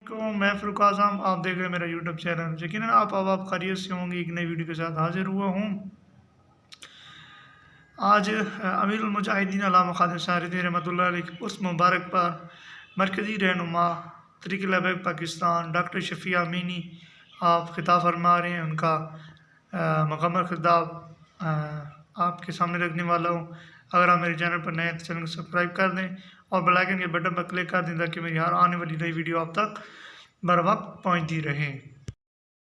کو میں فاروق اعظم، آپ دیکھ رہے ہیں میرا یوٹیوب چینل۔ یقیناً آپ خیریت سے ہوں گے۔ ایک نئی ویڈیو کے ساتھ حاضر ہوا ہوں۔ آج امیر المجاہدین علامہ خالد سہارردی رحمۃ اللہ علیہ اس مبارک پر مرکزی رہنما تحریک لبیک پاکستان ڈاکٹر شفیع امینی آپ خطاب فرما رہے ہیں۔ ان کا مکمل خطاب آپ کے سامنے رکھنے والا ہوں۔ اگر آپ میرے چینل پر نئے ہیں تو چینل کو سبسکرائب کر دیں اور بیل آئیکن کے بٹن پر کلک کر دیں تاکہ میری ہر آنے والی نئی ویڈیو آپ تک بر وقت پہنچتی رہے۔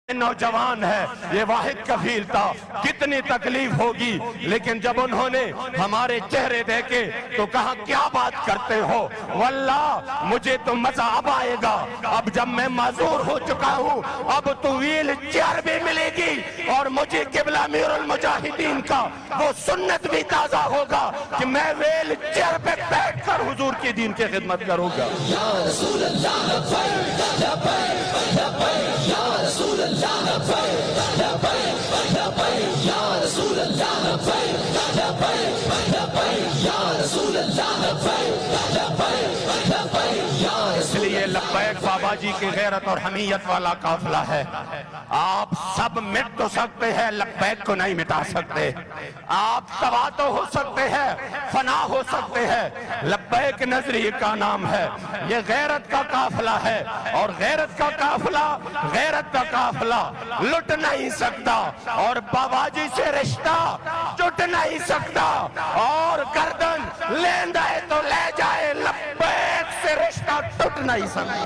نوجوان ہے، یہ واحد کفیل تھا، کتنی تکلیف ہوگی، لیکن جب انہوں نے ہمارے چہرے دیکھے تو کہا کیا بات کرتے ہو، واللہ مجھے تو مزہ اب آئے گا، اب جب میں معذور ہو چکا ہوں اب تو ویل چیئر بھی ملے گی اور مجھے قبلہ امیر المجاہدین کا وہ سنت بھی تازہ ہوگا کہ میں ویل چیئر پہ بیٹھ کر حضور کی دین کی خدمت کروں گا۔ یا رسول اللہ لبیک لبیک لبیک یا رسول اللہ لبیک لبیک لبیک یا رسول اللہ لبیک لبیک لبیک یا رسول اللہ لبیک لبیک لبیک یا اس لیے لبیک بابا جی کی غیرت اور حمیت والا قافلہ ہے۔ آپ سب مٹ تو سکتے ہیں، لبیک کو نہیں مٹا سکتے۔ آپ تباہ تو ہو سکتے ہیں، فنا ہو سکتے ہیں، لبیک نظریے کا نام ہے۔ یہ غیرت کا قافلہ ہے اور غیرت کا قافلہ لٹ نہیں سکتا اور بابا جی سے رشتہ ٹوٹ نہیں سکتا، اور گردن لیندہ ہے تو لے جائے، لبیک سے رشتہ ٹوٹ نہیں سکتا۔